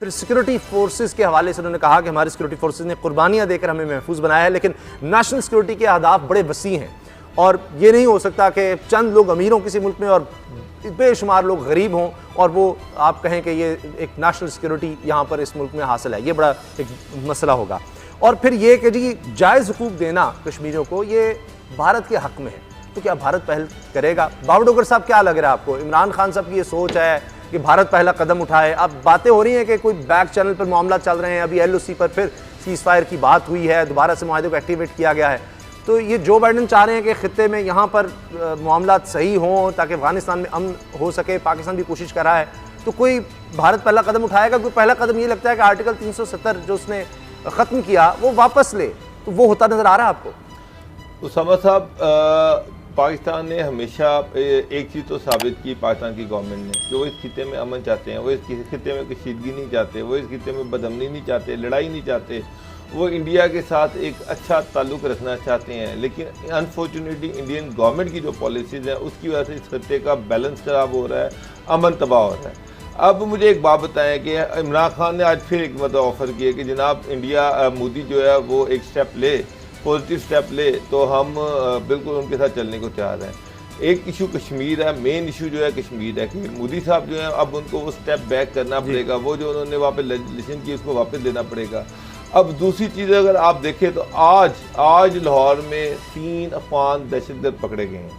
फिर security forces के हवाले से उन्होंने कहा कि हमारी सिक्योरिटी फोर्सेस ने कुर्बानियां देकर हमें महफूज बनाया है, लेकिन नेशनल सिक्योरिटी के अहदाफ बड़े वसी हैं और ये नहीं हो सकता कि चंद लोग अमीर हों किसी मुल्क में और बेशुमार लोग गरीब हों और वो आप कहें कि ये एक नेशनल सिक्योरिटी यहाँ पर इस मुल्क में हासिल है। ये बड़ा एक मसला होगा। और फिर ये कि जी जायज़ हुकूक देना कश्मीरियों को ये भारत के हक़ में है, तो क्या भारत पहल करेगा? बाबर डोगर साहब, क्या लग रहा है आपको? इमरान खान साहब की ये सोच है कि भारत पहला कदम उठाए। अब बातें हो रही हैं कि कोई बैक चैनल पर मामला चल रहे हैं, अभी LOC पर फिर सीज़ फायर की बात हुई है, दोबारा से माहदे को एक्टिवेट किया गया है। तो ये जो बाइडन चाह रहे हैं कि खित्ते में यहाँ पर मामला सही हों ताकि अफगानिस्तान में अमन हो सके, पाकिस्तान भी कोशिश कर रहा है, तो कोई भारत पहला कदम उठाएगा? कोई पहला कदम ये लगता है कि आर्टिकल 370 जो उसने ख़त्म किया वो वापस ले, तो वो होता नज़र आ रहा है आपको? उसामा साहब, पाकिस्तान ने हमेशा एक चीज़ तो साबित की, पाकिस्तान की गवर्नमेंट ने, कि वो इस खित्ते में अमन चाहते हैं, वो इस खित्ते में कशीदगी नहीं चाहते, वो इस खित्ते में बदअमनी नहीं चाहते, लड़ाई नहीं चाहते, वो इंडिया के साथ एक अच्छा ताल्लुक़ रखना चाहते हैं। लेकिन अनफॉर्चुनेटली इंडियन गवर्नमेंट की जो पॉलिसीज़ हैं उसकी वजह से इस खित्ते का बैलेंस ख़राब हो रहा है, अमन तबाह हो रहा है। अब मुझे एक बात बताएं कि इमरान खान ने आज फिर एक मतलब ऑफ़र किया कि जनाब इंडिया, मोदी जो है वो एक स्टेप ले, पॉजिटिव स्टेप ले, तो हम बिल्कुल उनके साथ चलने को तैयार हैं। एक इशू कश्मीर है, मेन इशू जो है कश्मीर है कि मोदी साहब जो है अब उनको वो स्टेप बैक करना पड़ेगा, वो जो उन्होंने वहाँ पे लेजिस्लेशन की उसको वापस लेना पड़ेगा। अब दूसरी चीज़ अगर आप देखें तो आज लाहौर में 3 अफगान दहशतगर्द पकड़े गए हैं,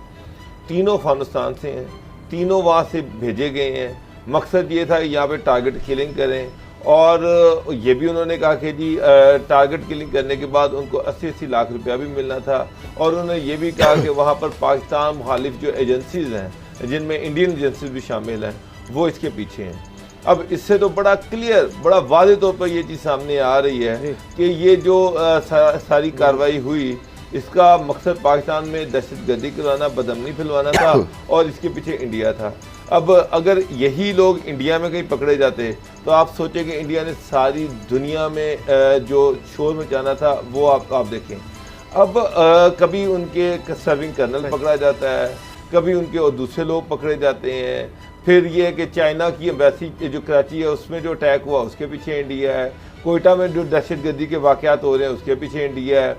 तीनों अफगानिस्तान से हैं, तीनों वहाँ से भेजे गए हैं। मकसद ये था कि यहाँ पे टारगेट किलिंग करें, और ये भी उन्होंने कहा कि जी टारगेट किलिंग करने के बाद उनको 80-80 लाख रुपया भी मिलना था। और उन्होंने ये भी कहा कि वहाँ पर पाकिस्तान मुखालिफ जो एजेंसीज़ हैं, जिनमें इंडियन एजेंसीज भी शामिल हैं, वो इसके पीछे हैं। अब इससे तो बड़ा क्लियर, बड़ा वाज़े तौर पर ये चीज़ सामने आ रही है कि ये जो सारी कार्रवाई हुई, इसका मकसद पाकिस्तान में दहशतगर्दी करवाना, बदअमनी फैलवाना था, और इसके पीछे इंडिया था। अब अगर यही लोग इंडिया में कहीं पकड़े जाते तो आप सोचें कि इंडिया ने सारी दुनिया में जो शोर मचाना था वो आप देखें। अब कभी उनके सर्विंग कर्नल पकड़ा जाता है, कभी उनके और दूसरे लोग पकड़े जाते हैं। फिर ये है कि चाइना की एम्बेसी जो कराची है उसमें जो अटैक हुआ उसके पीछे इंडिया है, कोयटा में जो दहशतगर्दी के वाक़यात हो रहे हैं उसके पीछे इंडिया है।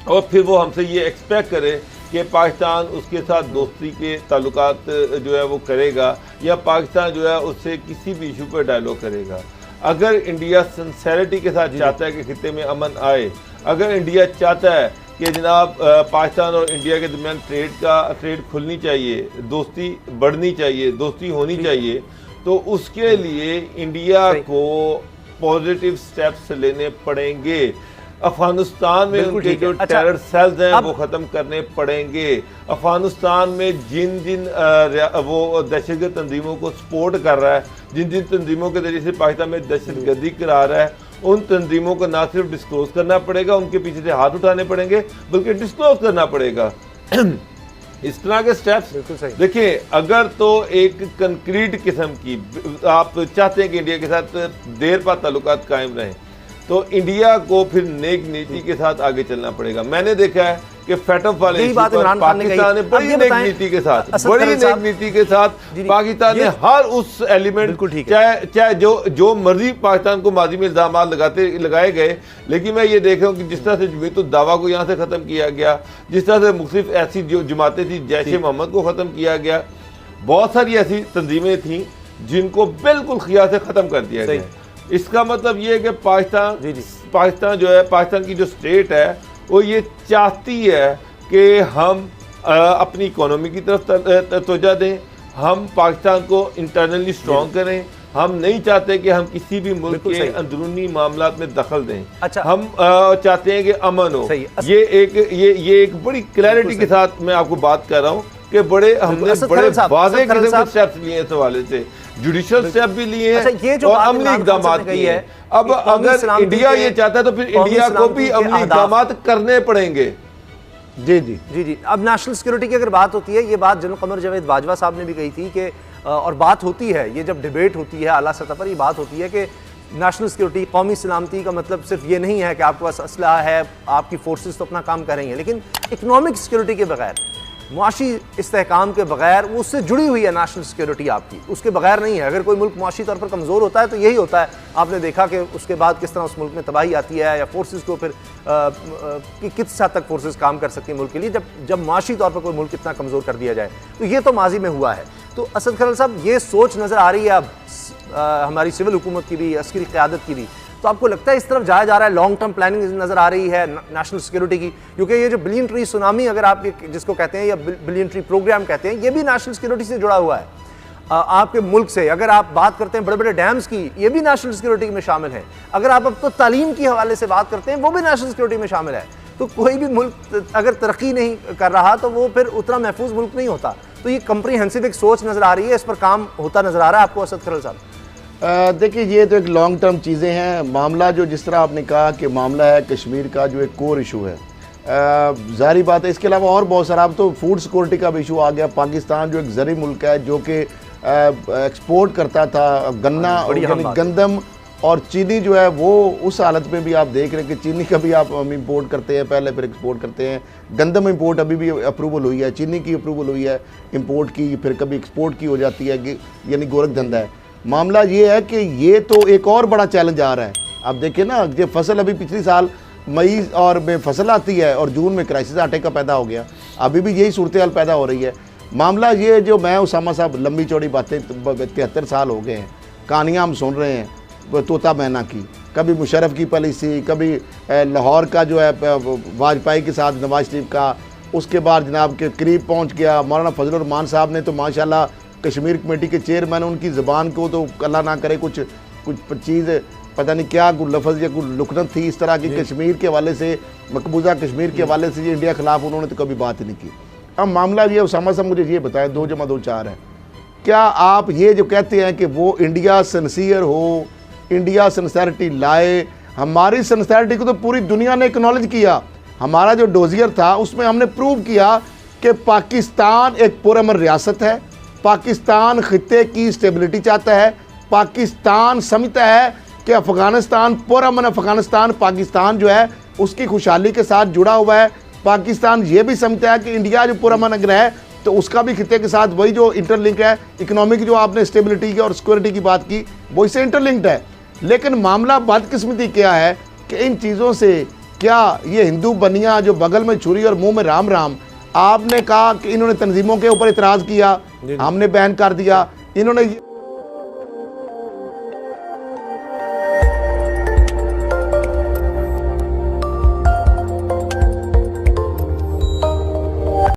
और फिर वो हमसे ये एक्सपेक्ट करे कि पाकिस्तान उसके साथ दोस्ती के ताल्लुकात जो है वो करेगा, या पाकिस्तान जो है उससे किसी भी इशू पर डायलॉग करेगा। अगर इंडिया सिंसेरिटी के साथ चाहता है कि खित्ते में अमन आए, अगर इंडिया चाहता है कि जनाब पाकिस्तान और इंडिया के दरमियान ट्रेड खुलनी चाहिए, दोस्ती बढ़नी चाहिए, दोस्ती होनी चाहिए, तो उसके लिए इंडिया को पॉजिटिव स्टेप्स लेने पड़ेंगे। अफगानिस्तान में उनके जो टेरर सेल्स हैं वो ख़त्म करने पड़ेंगे। अफगानिस्तान में जिन वो दहशतगर्द तंजीमों को सपोर्ट कर रहा है, जिन तंजीमों के जरिए से पाकिस्तान में दहशतगर्दी करा रहा है, उन तंजीमों को ना सिर्फ डिस्क्लोज करना पड़ेगा, उनके पीछे से हाथ उठाने पड़ेंगे, बल्कि डिस्क्लोज करना पड़ेगा। इस तरह के स्टेप्स देखिए, अगर तो एक कंक्रीट किस्म की आप चाहते हैं कि इंडिया के साथ देर पा ताल्लुकात कायम रहें, तो इंडिया को फिर नेक नीति के साथ आगे चलना पड़ेगा। मैंने देखा है कि फैटअप वाले पाकिस्तान ने बड़ी नेक नीति के साथ पाकिस्तान ने हर उस एलिमेंट, चाहे जो मर्जी पाकिस्तान को माजी में इल्जाम लगाए गए, लेकिन मैं ये देख रहा हूँ कि जिस तरह से जमीयतुल दावा को यहाँ से ख़त्म किया गया, जिस तरह से मुख्तलिफ ऐसी जो जमातें थी, जैश मोहम्मद को ख़त्म किया गया, बहुत सारी ऐसी तंजीमें थीं जिनको बिल्कुल खिया से ख़त्म कर दिया गया। इसका मतलब ये है कि पाकिस्तान जो है, पाकिस्तान की जो स्टेट है वो ये चाहती है कि हम अपनी इकोनॉमी की तरफ तवज्जो दें, हम पाकिस्तान को इंटरनली स्ट्रॉन्ग करें। हम नहीं चाहते कि हम किसी भी मुल्क के अंदरूनी मामलात में दखल दें। अच्छा। हम चाहते हैं कि अमन हो। ये एक बड़ी क्लैरिटी के साथ मैं आपको बात कर रहा हूँ कि बड़े हमने बड़े वाज़ेह किस्म के स्टेप्स लिए इस हवाले से, जुडिशल स्टेप भी लिए हैं और अमली इक़दाम किए हैं। अब अगर इंडिया ये चाहता है तो फिर इंडिया को भी अमली इक़दाम करने पड़ेंगे। जी। अब नेशनल सिक्योरिटी की अगर बात होती है, ये बात जनरल कमर जावेद बाजवा साहब ने भी कही थी कि, और बात होती है, ये जब डिबेट होती है आला सतह पर, ये बात होती है कि नेशनल सिक्योरिटी, कौमी सलामती का मतलब सिर्फ ये नहीं है कि आपके पास असलहा है, आपकी फोर्सेस तो अपना काम कर रही हैं, लेकिन इकनॉमिक सिक्योरिटी के बगैर मुआशी इस्तेहकाम के बगैर वो उससे जुड़ी हुई है नेशनल सिक्योरिटी आपकी, उसके बगैर नहीं है। अगर कोई मुल्क मुआशी तौर पर कमज़ोर होता है तो यही होता है। आपने देखा कि उसके बाद किस तरह उस मुल्क में तबाही आती है, या फोर्सेस को फिर कि किस हद तक फोर्सेस काम कर सकती है मुल्क के लिए, जब मुआशी तौर पर कोई मुल्क इतना कमज़ोर कर दिया जाए। तो ये तो माजी में हुआ है। तो असद खलल साहब, ये सोच नज़र आ रही है अब हमारी सिविल हुकूमत की भी, अस्करी क़यादत की भी। तो आपको लगता है इस तरफ जाया जा रहा है, लॉन्ग टर्म प्लानिंग नज़र आ रही है नेशनल सिक्योरिटी की? क्योंकि ये जो बिलियन ट्री सुनामी अगर आप जिसको कहते हैं, या बिलियन ट्री प्रोग्राम कहते हैं, ये भी नेशनल सिक्योरिटी से जुड़ा हुआ है। आपके मुल्क से अगर आप बात करते हैं बड़े बड़े डैम्स की, ये भी नेशनल सिक्योरिटी में शामिल है। अगर आप अब तो तालीम की हवाले से बात करते हैं, वो भी नेशनल सिक्योरिटी में शामिल है। तो कोई भी मुल्क अगर तरक्की नहीं कर रहा तो वो फिर उतना महफूज मुल्क नहीं होता। तो ये कंप्रीहेंसिव एक सोच नज़र आ रही है, इस पर काम होता नज़र आ रहा है आपको असद खलल साहब? देखिए, ये तो एक लॉन्ग टर्म चीज़ें हैं। मामला जो जिस तरह आपने कहा कि मामला है कश्मीर का, जो एक कोर इशू है, ज़ाहिर बात है। इसके अलावा और बहुत सारा, अब तो फूड सिक्योरिटी का भी इशू आ गया। पाकिस्तान जो एक ज़री मुल्क है, जो कि एक्सपोर्ट करता था गन्ना, यानी गंदम और चीनी, जो है वो उस हालत में भी आप देख रहे हैं कि चीनी का भी आप हम इम्पोर्ट करते हैं पहले, फिर एक्सपोर्ट करते हैं। गंदम इंपोर्ट अभी भी अप्रूवल हुई है, चीनी की अप्रूवल हुई है इंपोर्ट की, फिर कभी एक्सपोर्ट की हो जाती है, यानी गोरख धंधा है। मामला ये है कि ये तो एक और बड़ा चैलेंज आ रहा है। आप देखिए ना, ये फसल अभी पिछले साल मई और में फसल आती है और जून में क्राइसिस आटे का पैदा हो गया। अभी भी यही सूरत हाल पैदा हो रही है। मामला ये, जो मैं उसामा साहब लंबी चौड़ी बातें, 73 साल हो गए हैं, कहानियाँ हम सुन रहे हैं तोता मैना की, कभी मुशर्रफ की पॉलिसी, कभी लाहौर का जो है वाजपेयी के साथ नवाज शरीफ का, उसके बाद जनाब के करीब पहुँच गया मौलाना फजल रहमान साहब ने। तो माशाल्लाह कश्मीर कमेटी के चेयरमैन, उनकी ज़बान को तो अल्लाह ना करे कुछ चीज़, पता नहीं क्या कोई लफ्ज़ या कोई लुकनत थी इस तरह की कश्मीर के हवाले से, मकबूजा कश्मीर के हवाले से, ये इंडिया के खिलाफ उन्होंने तो कभी बात ही नहीं की। अब मामला ये, उसामा साहब मुझे ये बताएं, 2 + 2 = 4 है। क्या आप ये जो कहते हैं कि वो इंडिया सिंसियर हो, इंडिया सिंसियरिटी लाए, हमारी सिंसियरिटी को तो पूरी दुनिया ने एक्नॉलेज किया। हमारा जो डोजियर था उसमें हमने प्रूव किया कि पाकिस्तान एक पुरअमन रियासत है, पाकिस्तान खित्ते की स्टेबिलिटी चाहता है, पाकिस्तान समझता है कि अफ़गानिस्तान पुरअमन अफ़गानिस्तान, पाकिस्तान जो है उसकी खुशहाली के साथ जुड़ा हुआ है। पाकिस्तान ये भी समझता है कि इंडिया जो पुरअमन अगर है तो उसका भी खित्ते के साथ वही जो इंटरलिंक है, इकोनॉमिक जो आपने स्टेबिलिटी की और सिक्योरिटी की बात की, वो इससे इंटरलिंक्ड है। लेकिन मामला बदकिस्मती क्या है कि इन चीज़ों से क्या ये हिंदू बनिया जो बगल में छुरी और मुंह में राम राम, आपने कहा कि इन्होंने तंजीमों के ऊपर इतराज़ किया, हमने बैन कर दिया, इन्होंने